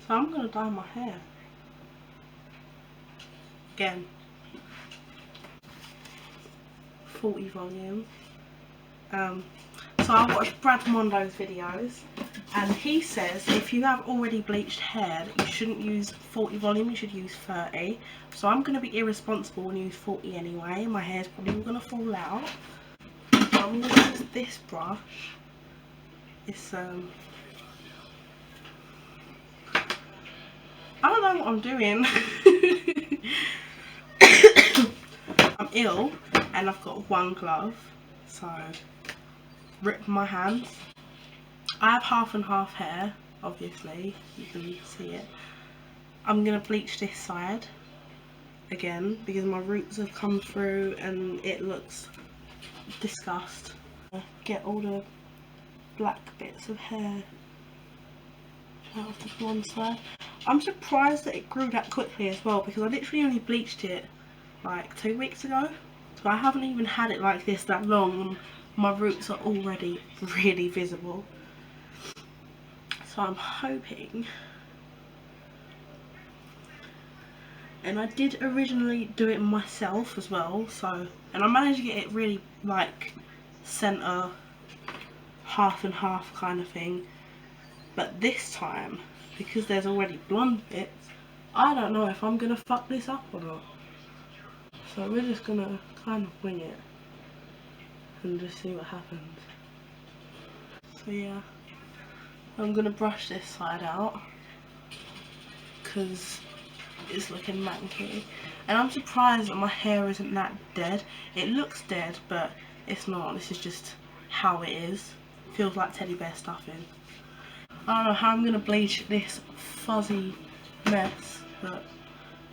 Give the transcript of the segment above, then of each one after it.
So I'm going to dye my hair. Again. 40 volume. So I watched Brad Mondo's videos, and he says if you have already bleached hair that you shouldn't use 40 volume, you should use 30. So I'm going to be irresponsible and use 40 anyway. My hair's probably going to fall out. So I'm going to use this brush. It's I don't know what I'm doing. I'm ill and I've got one glove, so rip my hands. I have half and half hair, obviously, you can see it. I'm going to bleach this side again because my roots have come through and it looks disgusting. Get all the black bits of hair out of the blonde side. I'm surprised that it grew that quickly as well, because I literally only bleached it like 2 weeks ago. So I haven't even had it like this that long and my roots are already really visible. So I'm hoping, and I did originally do it myself as well, so, and I managed to get it really like centre, half and half kind of thing. But this time, because there's already blonde bits, I don't know if I'm gonna fuck this up or not. So we're just gonna kind of wing it and just see what happens. So yeah, I'm gonna brush this side out because it's looking manky, and I'm surprised that my hair isn't that dead. It looks dead, but it's not. This is just how it is. Feels like teddy bear stuffing. I don't know how I'm gonna bleach this fuzzy mess, but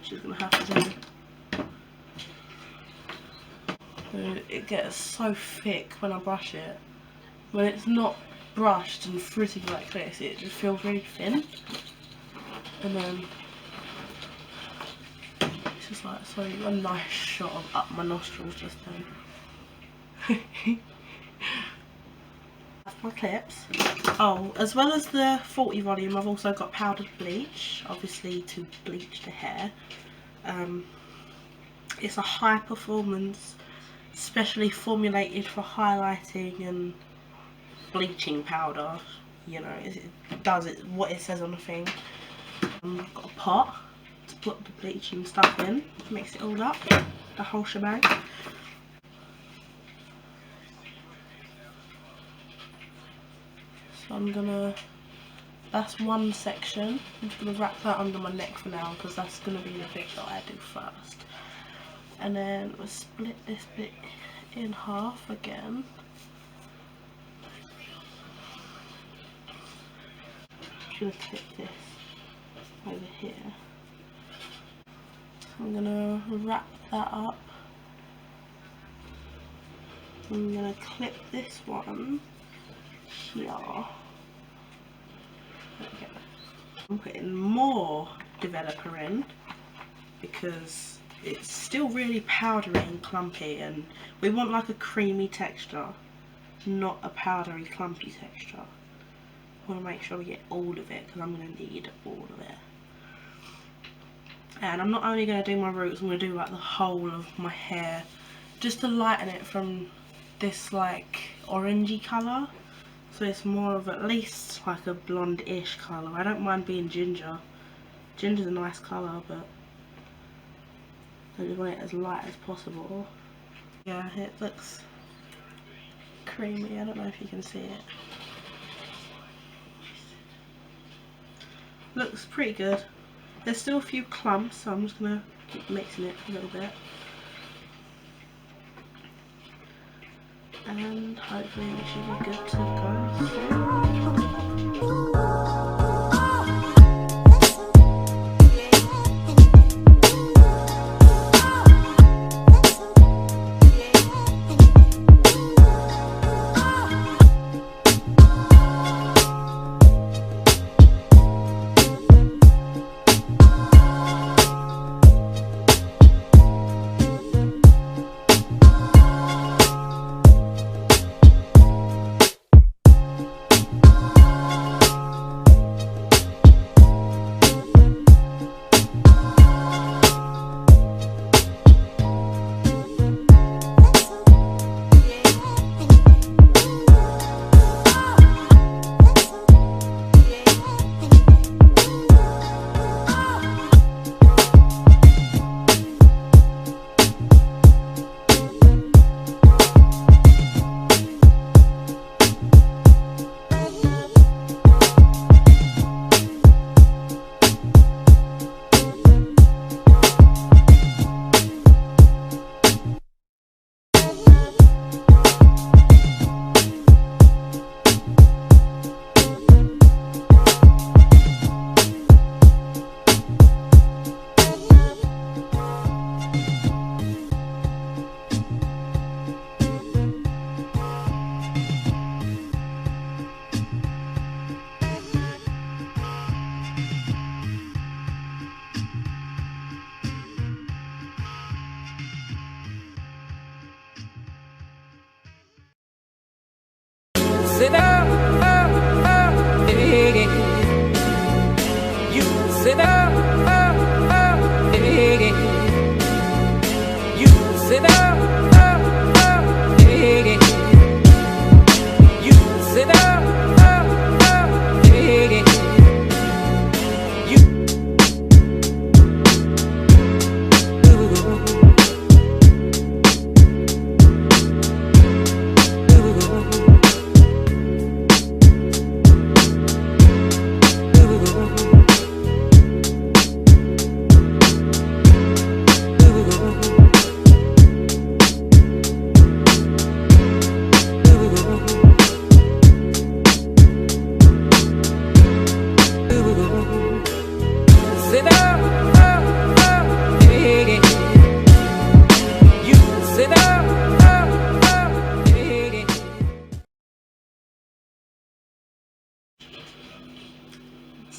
she's gonna have to do. It gets so thick when I brush it. When it's not brushed and frizzy like this, it just feels really thin. And then it's just like, so a nice shot of up my nostrils just then. That's my clips. Oh, as well as the 40 volume, I've also got powdered bleach, obviously to bleach the hair. It's a high performance, specially formulated for highlighting and bleaching powder. You know, it does it what it says on the thing. I've got a pot to put the bleaching stuff in, mix it all up, the whole shebang. So I'm gonna, that's one section. I'm just gonna wrap that under my neck for now because that's gonna be the bit that I do first. And then we'll split this bit in half again. I'm gonna clip this over here. I'm gonna wrap that up. I'm gonna clip this one here. Okay. I'm putting more developer in because it's still really powdery and clumpy, and we want like a creamy texture, not a powdery clumpy texture. I want to make sure we get all of it because I'm going to need all of it. And I'm not only going to do my roots, I'm going to do like the whole of my hair just to lighten it from this like orangey colour, so it's more of at least like a blonde-ish colour. I don't mind being ginger. Ginger's a nice colour, but I just want it as light as possible. Yeah, it looks creamy. I don't know if you can see it. Looks pretty good. There's still a few clumps, so I'm just gonna keep mixing it a little bit. And hopefully we should be good to go soon.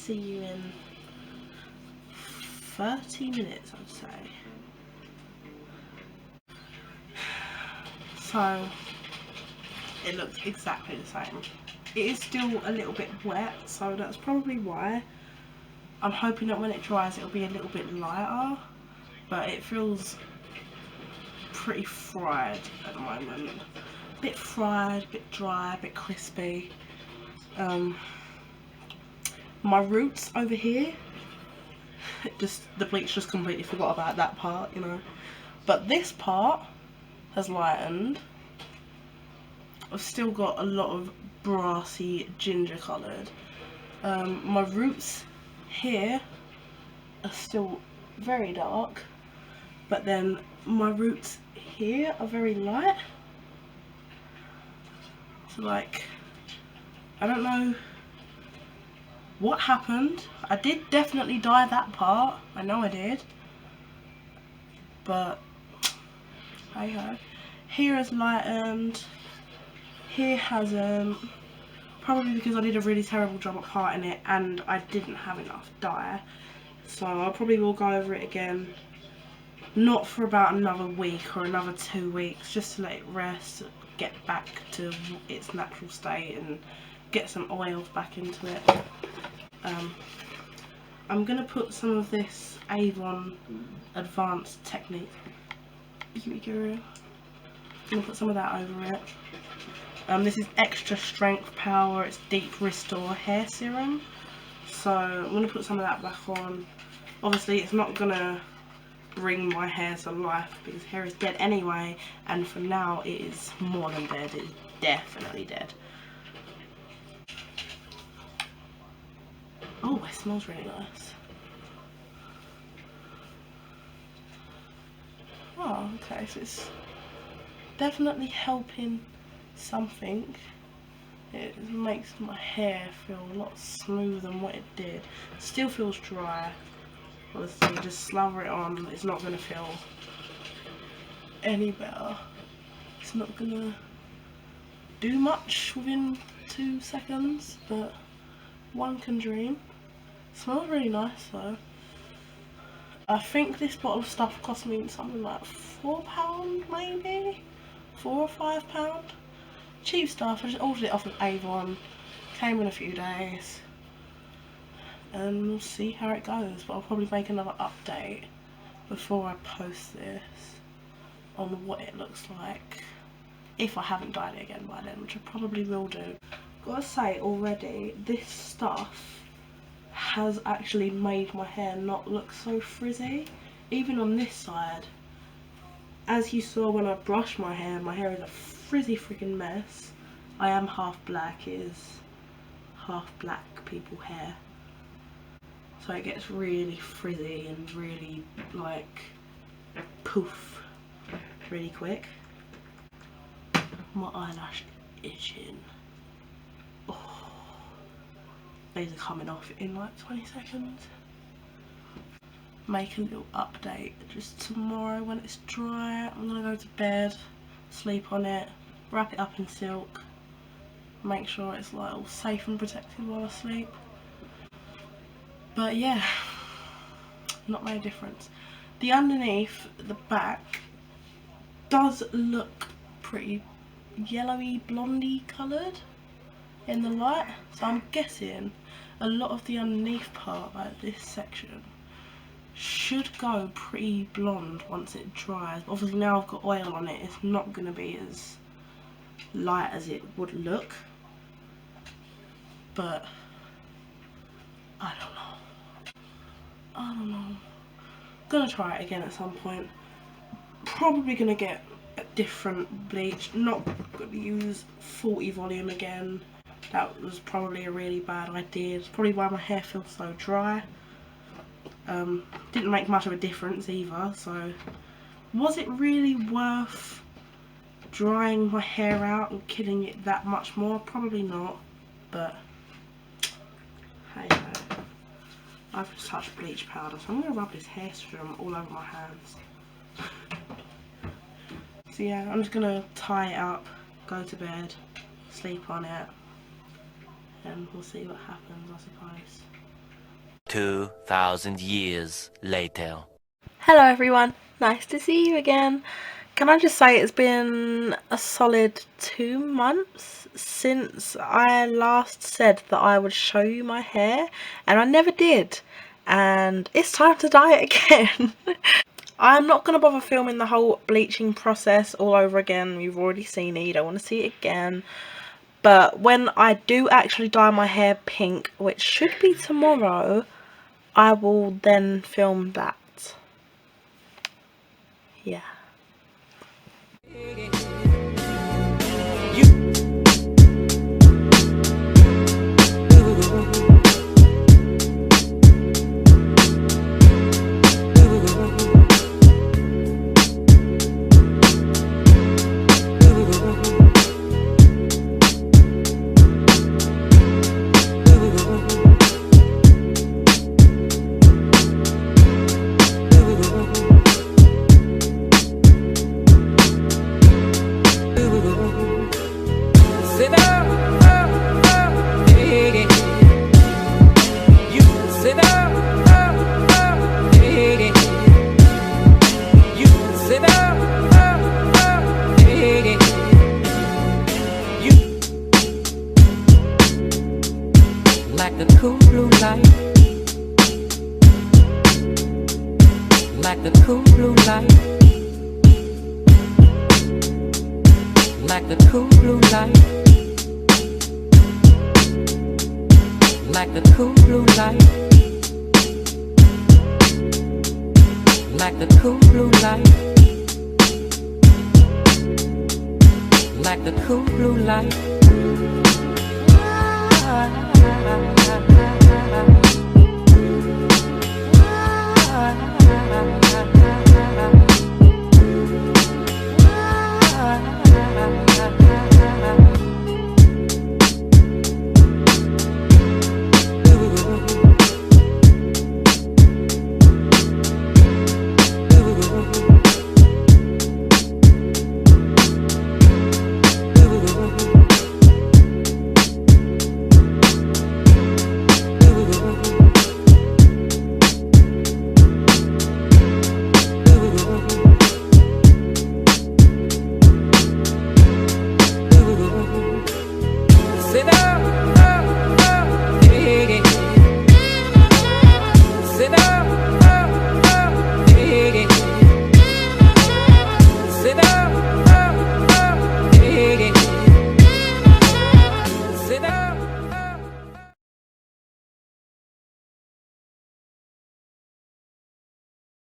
see you in 30 minutes, I'd say. So it looks exactly the same. It is still a little bit wet, so that's probably why. I'm hoping that when it dries it'll be a little bit lighter, but it feels pretty fried at the moment. A bit fried, a bit dry, a bit crispy. My roots over here, the bleach just completely forgot about that part, you know. But this part has lightened. I've still got a lot of brassy ginger coloured. My roots here are still very dark, but then my roots here are very light. So like, I don't know what happened. I did definitely dye that part, I know I did, but hey ho. Here has lightened, here hasn't, probably because I did a really terrible job at parting it and I didn't have enough dye. So I probably will go over it again, not for about another week or another 2 weeks, just to let it rest, get back to its natural state and get some oils back into it. I'm going to put some of this Avon Advanced Technique Beauty Guru. I'm going to put some of that over it. This is Extra Strength Power, it's Deep Restore Hair Serum. So I'm going to put some of that back on. Obviously it's not going to bring my hair to life because hair is dead anyway, and for now it is more than dead, it is definitely dead. Oh, it smells really nice. Oh, okay, so it's definitely helping something. It makes my hair feel a lot smoother than what it did. Still feels dry. Obviously, just slather it on. It's not going to feel any better. It's not going to do much within 2 seconds, but one can dream. Smells really nice though. I think this bottle of stuff cost me something like £4 maybe? £4 or £5. Cheap stuff. I just ordered it off of Avon. Came in a few days. And we'll see how it goes. But I'll probably make another update before I post this on what it looks like. If I haven't dyed it again by then, which I probably will do. Gotta say already, this stuff has actually made my hair not look so frizzy, even on this side. As you saw when I brushed my hair is a frizzy freaking mess. I am half black, it is half black people hair, so it gets really frizzy and really like poof really quick. My eyelash itching. These are coming off in like 20 seconds. Make a little update just tomorrow when it's dry. I'm gonna go to bed, sleep on it, wrap it up in silk, make sure it's like all safe and protected while I sleep. But yeah, not made a difference. The underneath, the back, does look pretty yellowy blondie coloured in the light, so I'm guessing a lot of the underneath part, like this section, should go pretty blonde once it dries. Obviously now I've got oil on it, it's not going to be as light as it would look, but I don't know. Gonna try it again at some point. Probably gonna get a different bleach, not gonna use 40 volume again. That was probably a really bad idea. It's probably why my hair feels so dry. Didn't make much of a difference either, so was it really worth drying my hair out and killing it that much more? Probably not, but hey ho. I've just touched bleach powder, so I'm going to rub this hair serum all over my hands. So yeah, I'm just going to tie it up, go to bed, sleep on it, and we'll see what happens, I suppose. 2,000 years later. Hello everyone, nice to see you again. Can I just say it's been a solid 2 months since I last said that I would show you my hair, and I never did, and it's time to dye it again. I'm not going to bother filming the whole bleaching process all over again. You've already seen it, you don't want to see it again. But when I do actually dye my hair pink, which should be tomorrow, I will then film that. Yeah. Like the cool blue light, like the cool blue light, like the cool blue light, like the cool blue light, like the cool blue light, like the cool blue light.